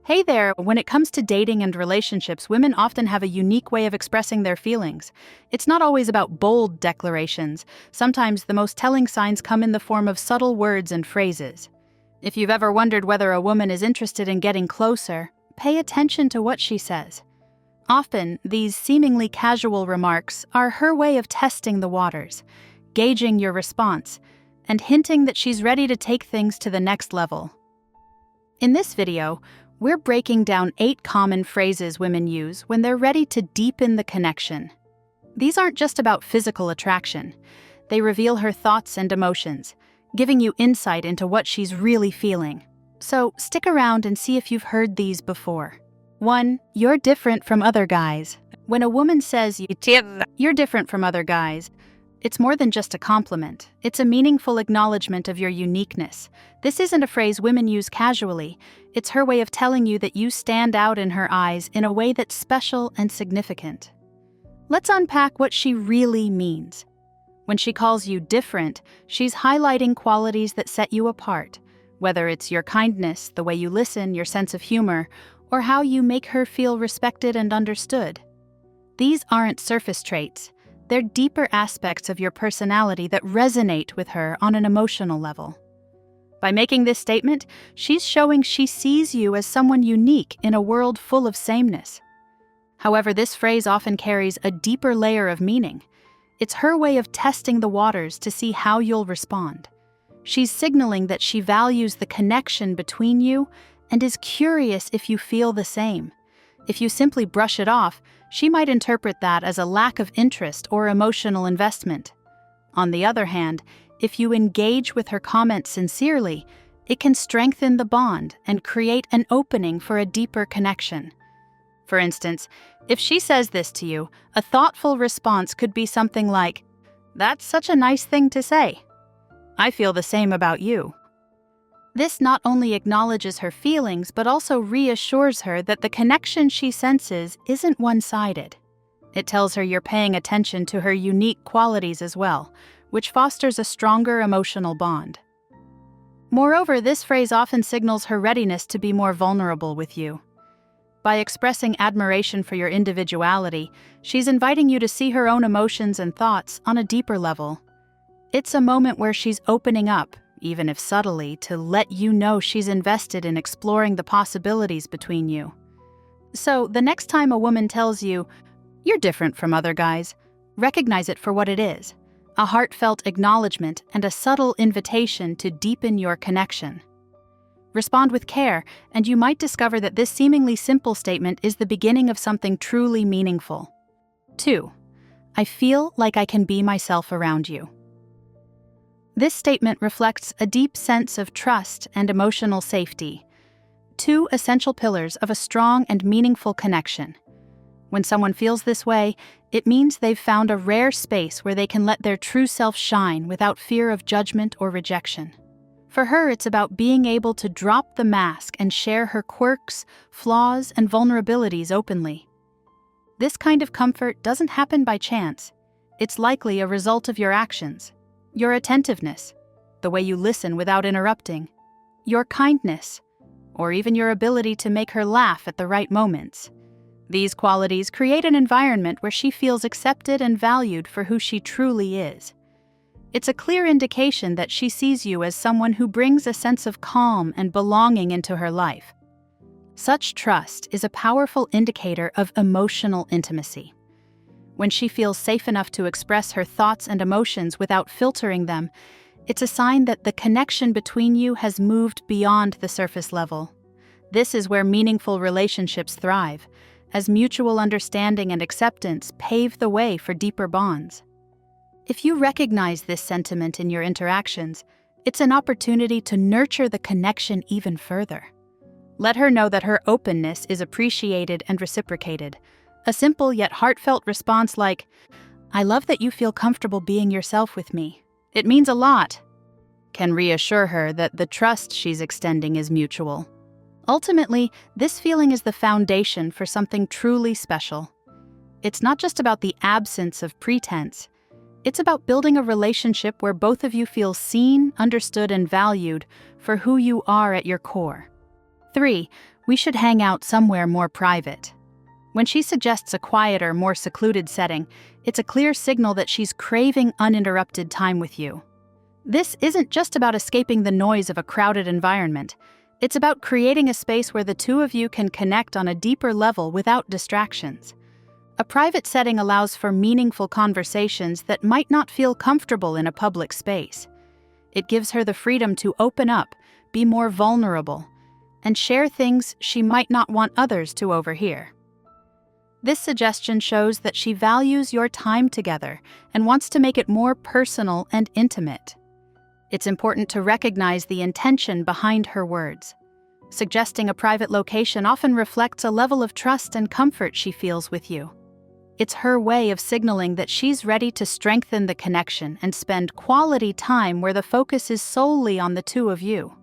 Hey there, when it comes to dating and relationships, women often have a unique way of expressing their feelings. It's not always about bold declarations. Sometimes the most telling signs come in the form of subtle words and phrases. If you've ever wondered whether a woman is interested in getting closer, pay attention to what she says. Often, these seemingly casual remarks are her way of testing the waters, gauging your response, and hinting that she's ready to take things to the next level. In this video, we're breaking down 8 common phrases women use when they're ready to deepen the connection. These aren't just about physical attraction. They reveal her thoughts and emotions, giving you insight into what she's really feeling. So stick around and see if you've heard these before. 1. You're different from other guys. When a woman says you're different from other guys, it's more than just a compliment. It's a meaningful acknowledgement of your uniqueness. This isn't a phrase women use casually. It's her way of telling you that you stand out in her eyes in a way that's special and significant. Let's unpack what she really means. When she calls you different, she's highlighting qualities that set you apart, whether it's your kindness, the way you listen, your sense of humor, or how you make her feel respected and understood. These aren't surface traits. They're deeper aspects of your personality that resonate with her on an emotional level. By making this statement, she's showing she sees you as someone unique in a world full of sameness. However, this phrase often carries a deeper layer of meaning. It's her way of testing the waters to see how you'll respond. She's signaling that she values the connection between you and is curious if you feel the same. If you simply brush it off, she might interpret that as a lack of interest or emotional investment. On the other hand, if you engage with her comments sincerely, it can strengthen the bond and create an opening for a deeper connection. For instance, if she says this to you, a thoughtful response could be something like, "That's such a nice thing to say. I feel the same about you." This not only acknowledges her feelings, but also reassures her that the connection she senses isn't one-sided. It tells her you're paying attention to her unique qualities as well, which fosters a stronger emotional bond. Moreover, this phrase often signals her readiness to be more vulnerable with you. By expressing admiration for your individuality, she's inviting you to see her own emotions and thoughts on a deeper level. It's a moment where she's opening up, even if subtly, to let you know she's invested in exploring the possibilities between you. So, the next time a woman tells you, "You're different from other guys," recognize it for what it is, a heartfelt acknowledgement and a subtle invitation to deepen your connection. Respond with care, and you might discover that this seemingly simple statement is the beginning of something truly meaningful. 2. I feel like I can be myself around you. This statement reflects a deep sense of trust and emotional safety, 2 essential pillars of a strong and meaningful connection. When someone feels this way, it means they've found a rare space where they can let their true self shine without fear of judgment or rejection. For her, it's about being able to drop the mask and share her quirks, flaws, and vulnerabilities openly. This kind of comfort doesn't happen by chance. It's likely a result of your actions. Your attentiveness, the way you listen without interrupting, your kindness, or even your ability to make her laugh at the right moments. These qualities create an environment where she feels accepted and valued for who she truly is. It's a clear indication that she sees you as someone who brings a sense of calm and belonging into her life. Such trust is a powerful indicator of emotional intimacy. When she feels safe enough to express her thoughts and emotions without filtering them, it's a sign that the connection between you has moved beyond the surface level. This is where meaningful relationships thrive, as mutual understanding and acceptance pave the way for deeper bonds. If you recognize this sentiment in your interactions, it's an opportunity to nurture the connection even further. Let her know that her openness is appreciated and reciprocated. A simple yet heartfelt response like, "I love that you feel comfortable being yourself with me. It means a lot," can reassure her that the trust she's extending is mutual. Ultimately, this feeling is the foundation for something truly special. It's not just about the absence of pretense. It's about building a relationship where both of you feel seen, understood, and valued for who you are at your core. 3. We should hang out somewhere more private. When she suggests a quieter, more secluded setting, it's a clear signal that she's craving uninterrupted time with you. This isn't just about escaping the noise of a crowded environment. It's about creating a space where the two of you can connect on a deeper level without distractions. A private setting allows for meaningful conversations that might not feel comfortable in a public space. It gives her the freedom to open up, be more vulnerable, and share things she might not want others to overhear. This suggestion shows that she values your time together and wants to make it more personal and intimate. It's important to recognize the intention behind her words. Suggesting a private location often reflects a level of trust and comfort she feels with you. It's her way of signaling that she's ready to strengthen the connection and spend quality time where the focus is solely on the two of you.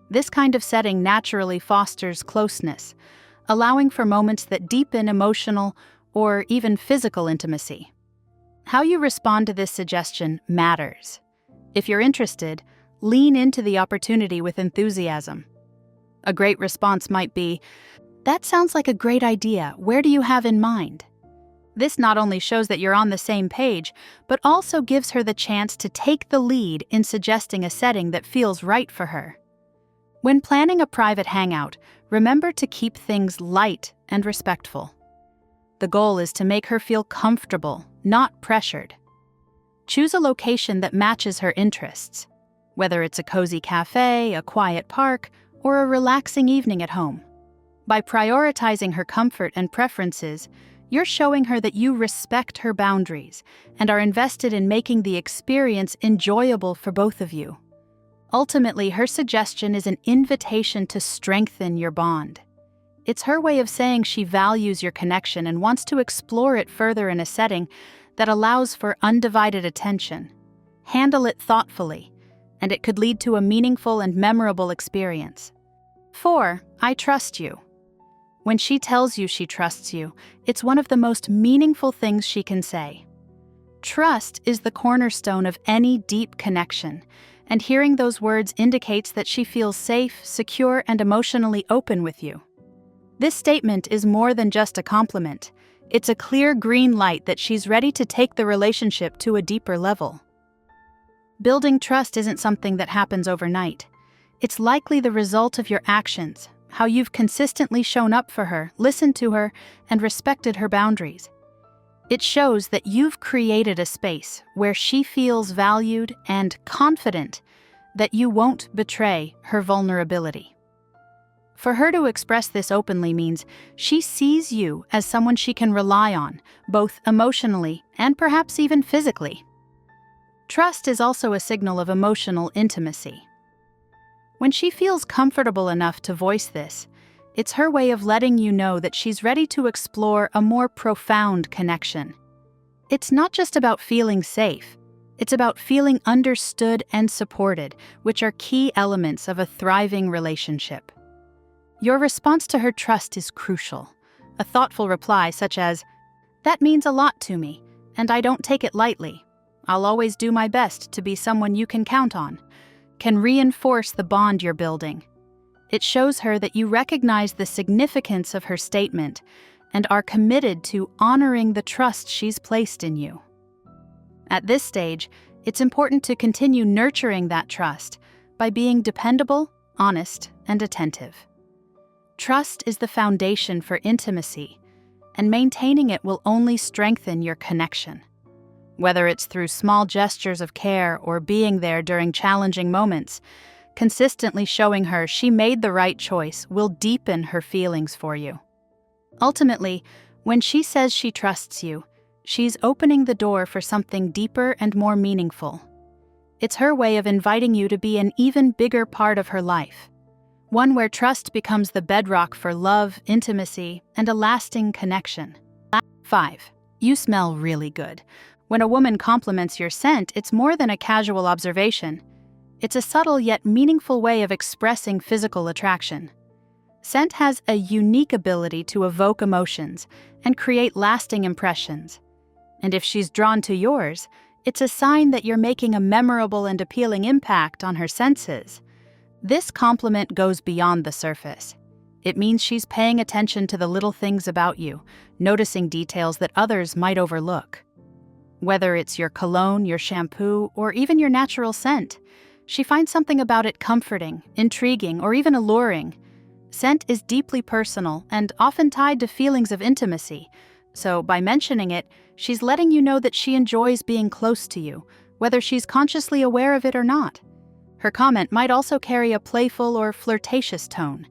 This kind of setting naturally fosters closeness, allowing for moments that deepen emotional or even physical intimacy. How you respond to this suggestion matters. If you're interested, lean into the opportunity with enthusiasm. A great response might be, "That sounds like a great idea. Where do you have in mind?" This not only shows that you're on the same page, but also gives her the chance to take the lead in suggesting a setting that feels right for her. When planning a private hangout, remember to keep things light and respectful. The goal is to make her feel comfortable, not pressured. Choose a location that matches her interests, whether it's a cozy cafe, a quiet park, or a relaxing evening at home. By prioritizing her comfort and preferences, you're showing her that you respect her boundaries and are invested in making the experience enjoyable for both of you. Ultimately, her suggestion is an invitation to strengthen your bond. It's her way of saying she values your connection and wants to explore it further in a setting that allows for undivided attention. Handle it thoughtfully, and it could lead to a meaningful and memorable experience. 4. I trust you. When she tells you she trusts you, it's one of the most meaningful things she can say. Trust is the cornerstone of any deep connection, and hearing those words indicates that she feels safe, secure, and emotionally open with you. This statement is more than just a compliment. It's a clear green light that she's ready to take the relationship to a deeper level. Building trust isn't something that happens overnight. It's likely the result of your actions, how you've consistently shown up for her, listened to her, and respected her boundaries. It shows that you've created a space where she feels valued and confident that you won't betray her vulnerability. For her to express this openly means she sees you as someone she can rely on, both emotionally and perhaps even physically. Trust is also a signal of emotional intimacy. When she feels comfortable enough to voice this, it's her way of letting you know that she's ready to explore a more profound connection. It's not just about feeling safe. It's about feeling understood and supported, which are key elements of a thriving relationship. Your response to her trust is crucial. A thoughtful reply such as, "That means a lot to me, and I don't take it lightly. I'll always do my best to be someone you can count on," can reinforce the bond you're building. It shows her that you recognize the significance of her statement and are committed to honoring the trust she's placed in you. At this stage, it's important to continue nurturing that trust by being dependable, honest, and attentive. Trust is the foundation for intimacy, and maintaining it will only strengthen your connection. Whether it's through small gestures of care or being there during challenging moments, consistently showing her she made the right choice will deepen her feelings for you. Ultimately, when she says she trusts you, she's opening the door for something deeper and more meaningful. It's her way of inviting you to be an even bigger part of her life, one where trust becomes the bedrock for love, intimacy, and a lasting connection. 5. You smell really good. When a woman compliments your scent, it's more than a casual observation. It's a subtle yet meaningful way of expressing physical attraction. Scent has a unique ability to evoke emotions and create lasting impressions. And if she's drawn to yours, it's a sign that you're making a memorable and appealing impact on her senses. This compliment goes beyond the surface. It means she's paying attention to the little things about you, noticing details that others might overlook. Whether it's your cologne, your shampoo, or even your natural scent, she finds something about it comforting, intriguing, or even alluring. Scent is deeply personal and often tied to feelings of intimacy, so by mentioning it, she's letting you know that she enjoys being close to you, whether she's consciously aware of it or not. Her comment might also carry a playful or flirtatious tone.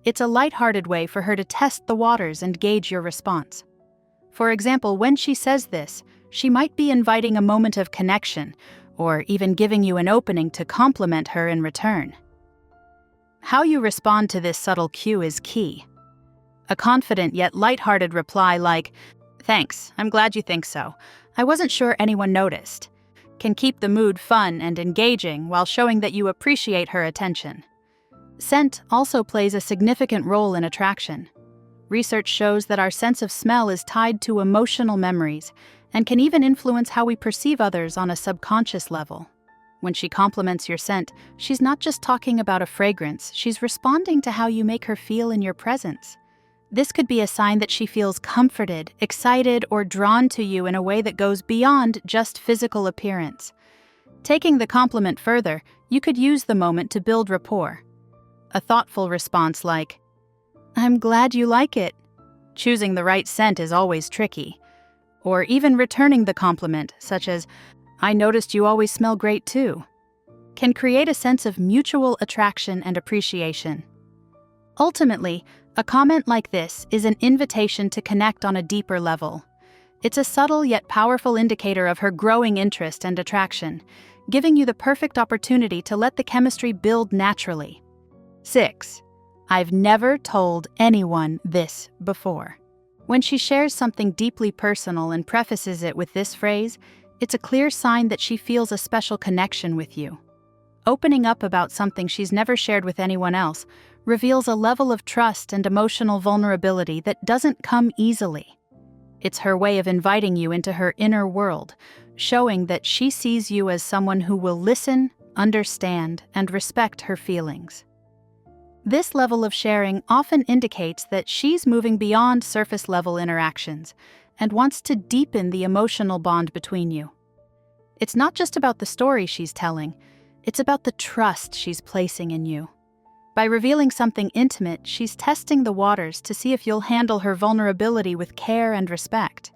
It's a lighthearted way for her to test the waters and gauge your response. For example, when she says this, she might be inviting a moment of connection, or even giving you an opening to compliment her in return. How you respond to this subtle cue is key. A confident yet lighthearted reply like, "Thanks, I'm glad you think so. I wasn't sure anyone noticed," can keep the mood fun and engaging while showing that you appreciate her attention. Scent also plays a significant role in attraction. Research shows that our sense of smell is tied to emotional memories and can even influence how we perceive others on a subconscious level. When she compliments your scent, she's not just talking about a fragrance, she's responding to how you make her feel in your presence. This could be a sign that she feels comforted, excited, or drawn to you in a way that goes beyond just physical appearance. Taking the compliment further, you could use the moment to build rapport. A thoughtful response like, "I'm glad you like it." Choosing the right scent is always tricky. Or even returning the compliment, such as, "I noticed you always smell great too," can create a sense of mutual attraction and appreciation. Ultimately, a comment like this is an invitation to connect on a deeper level. It's a subtle yet powerful indicator of her growing interest and attraction, giving you the perfect opportunity to let the chemistry build naturally. 6. I've never told anyone this before. When she shares something deeply personal and prefaces it with this phrase, it's a clear sign that she feels a special connection with you. Opening up about something she's never shared with anyone else reveals a level of trust and emotional vulnerability that doesn't come easily. It's her way of inviting you into her inner world, showing that she sees you as someone who will listen, understand, and respect her feelings. This level of sharing often indicates that she's moving beyond surface-level interactions and wants to deepen the emotional bond between you. It's not just about the story she's telling, it's about the trust she's placing in you. By revealing something intimate, she's testing the waters to see if you'll handle her vulnerability with care and respect.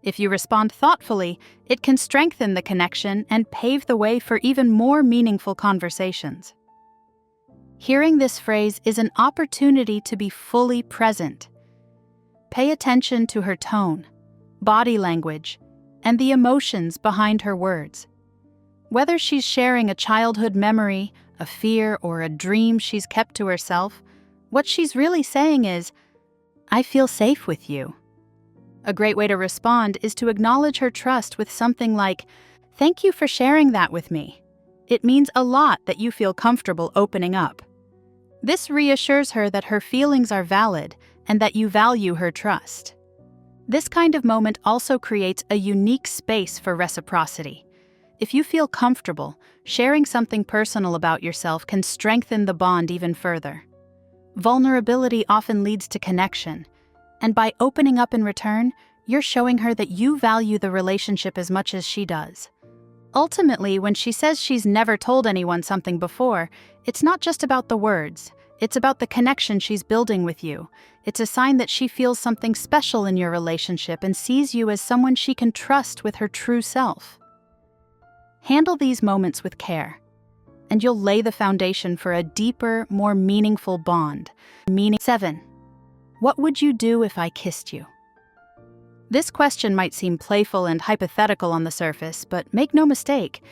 If you respond thoughtfully, it can strengthen the connection and pave the way for even more meaningful conversations. Hearing this phrase is an opportunity to be fully present. Pay attention to her tone, body language, and the emotions behind her words. Whether she's sharing a childhood memory, a fear, or a dream she's kept to herself, what she's really saying is, "I feel safe with you." A great way to respond is to acknowledge her trust with something like, "Thank you for sharing that with me. It means a lot that you feel comfortable opening up." This reassures her that her feelings are valid and that you value her trust. This kind of moment also creates a unique space for reciprocity. If you feel comfortable, sharing something personal about yourself can strengthen the bond even further. Vulnerability often leads to connection, and by opening up in return, you're showing her that you value the relationship as much as she does. Ultimately, when she says she's never told anyone something before, it's not just about the words. It's about the connection she's building with you. It's a sign that she feels something special in your relationship and sees you as someone she can trust with her true self. Handle these moments with care, and you'll lay the foundation for a deeper, more meaningful bond. 7. What would you do if I kissed you? This question might seem playful and hypothetical on the surface, but make no mistake,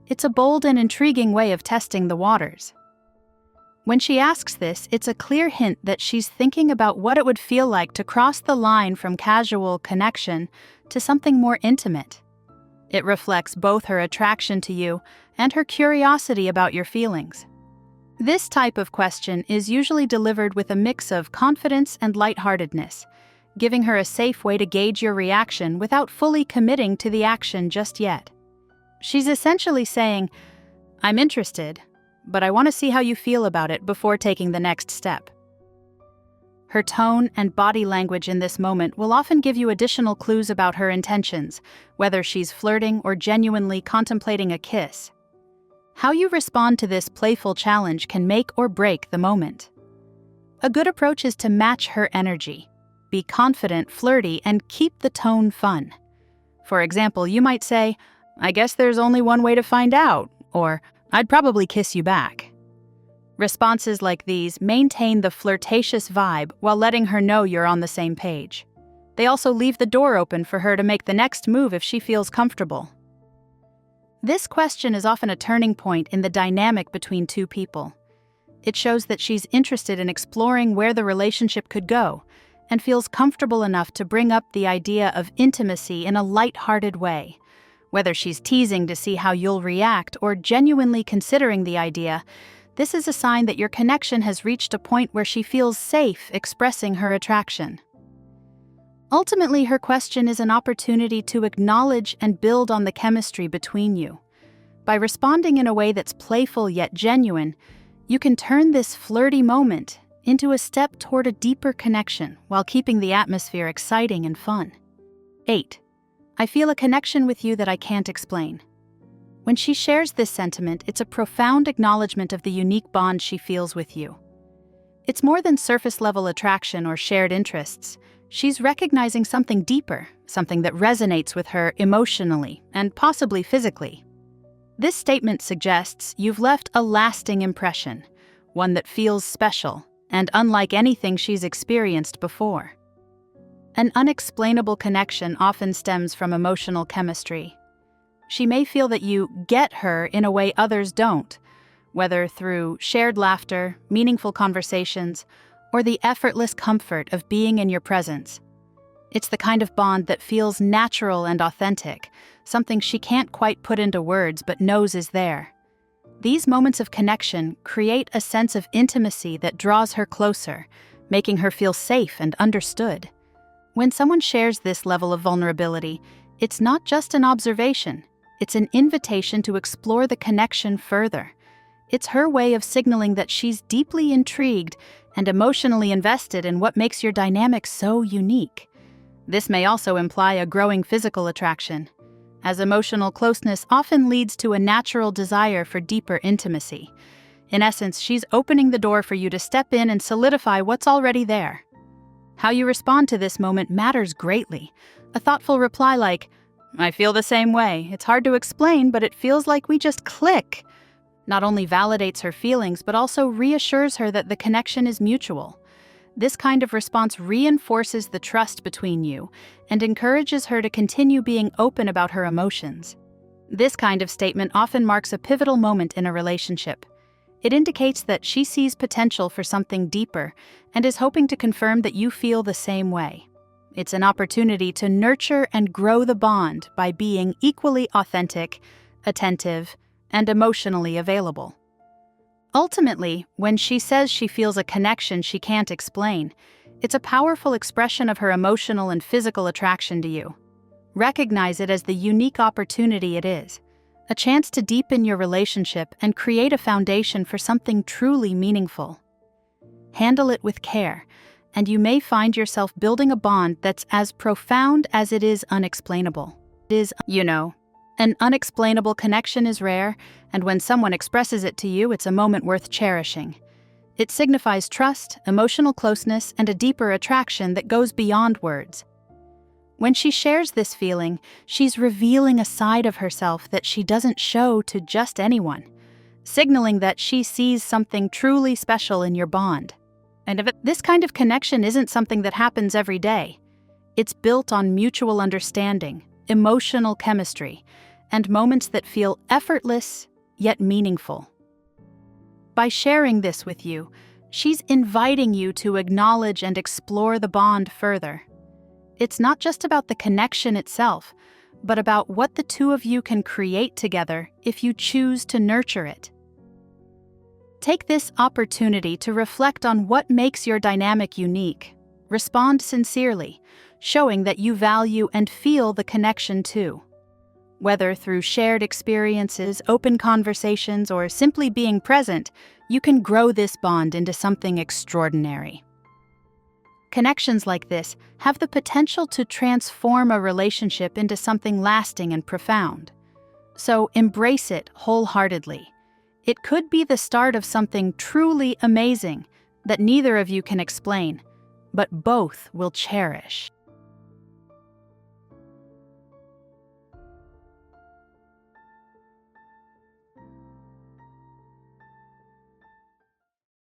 it's a bold and intriguing way of testing the waters. When she asks this, it's a clear hint that she's thinking about what it would feel like to cross the line from casual connection to something more intimate. It reflects both her attraction to you and her curiosity about your feelings. This type of question is usually delivered with a mix of confidence and lightheartedness, giving her a safe way to gauge your reaction without fully committing to the action just yet. She's essentially saying, "I'm interested, but I want to see how you feel about it before taking the next step." Her tone and body language in this moment will often give you additional clues about her intentions, whether she's flirting or genuinely contemplating a kiss. How you respond to this playful challenge can make or break the moment. A good approach is to match her energy. Be confident, flirty, and keep the tone fun. For example, you might say, "I guess there's only one way to find out," or "I'd probably kiss you back." Responses like these maintain the flirtatious vibe while letting her know you're on the same page. They also leave the door open for her to make the next move if she feels comfortable. This question is often a turning point in the dynamic between two people. It shows that she's interested in exploring where the relationship could go and feels comfortable enough to bring up the idea of intimacy in a light-hearted way. Whether she's teasing to see how you'll react or genuinely considering the idea, this is a sign that your connection has reached a point where she feels safe expressing her attraction. Ultimately, her question is an opportunity to acknowledge and build on the chemistry between you. By responding in a way that's playful yet genuine, you can turn this flirty moment into a step toward a deeper connection while keeping the atmosphere exciting and fun. 8. I feel a connection with you that I can't explain. When she shares this sentiment, it's a profound acknowledgement of the unique bond she feels with you. It's more than surface-level attraction or shared interests. She's recognizing something deeper, something that resonates with her emotionally and possibly physically. This statement suggests you've left a lasting impression, one that feels special and unlike anything she's experienced before. An unexplainable connection often stems from emotional chemistry. She may feel that you get her in a way others don't, whether through shared laughter, meaningful conversations, or the effortless comfort of being in your presence. It's the kind of bond that feels natural and authentic, something she can't quite put into words but knows is there. These moments of connection create a sense of intimacy that draws her closer, making her feel safe and understood. When someone shares this level of vulnerability, it's not just an observation. It's an invitation to explore the connection further. It's her way of signaling that she's deeply intrigued and emotionally invested in what makes your dynamic so unique. This may also imply a growing physical attraction, as emotional closeness often leads to a natural desire for deeper intimacy. In essence, she's opening the door for you to step in and solidify what's already there. How you respond to this moment matters greatly. A thoughtful reply like, "I feel the same way. It's hard to explain, but it feels like we just click," not only validates her feelings, but also reassures her that the connection is mutual. This kind of response reinforces the trust between you and encourages her to continue being open about her emotions. This kind of statement often marks a pivotal moment in a relationship. It indicates that she sees potential for something deeper and is hoping to confirm that you feel the same way. It's an opportunity to nurture and grow the bond by being equally authentic, attentive, and emotionally available. Ultimately, when she says she feels a connection she can't explain, it's a powerful expression of her emotional and physical attraction to you. Recognize it as the unique opportunity it is, a chance to deepen your relationship and create a foundation for something truly meaningful. Handle it with care, and you may find yourself building a bond that's as profound as it is unexplainable. An unexplainable connection is rare, and when someone expresses it to you, it's a moment worth cherishing. It signifies trust, emotional closeness, and a deeper attraction that goes beyond words. When she shares this feeling, she's revealing a side of herself that she doesn't show to just anyone, signaling that she sees something truly special in your bond. And this kind of connection isn't something that happens every day. It's built on mutual understanding, emotional chemistry, and moments that feel effortless yet meaningful. By sharing this with you, she's inviting you to acknowledge and explore the bond further. It's not just about the connection itself, but about what the two of you can create together if you choose to nurture it. Take this opportunity to reflect on what makes your dynamic unique. Respond sincerely, showing that you value and feel the connection too. Whether through shared experiences, open conversations, or simply being present, you can grow this bond into something extraordinary. Connections like this have the potential to transform a relationship into something lasting and profound. So embrace it wholeheartedly. It could be the start of something truly amazing that neither of you can explain, but both will cherish.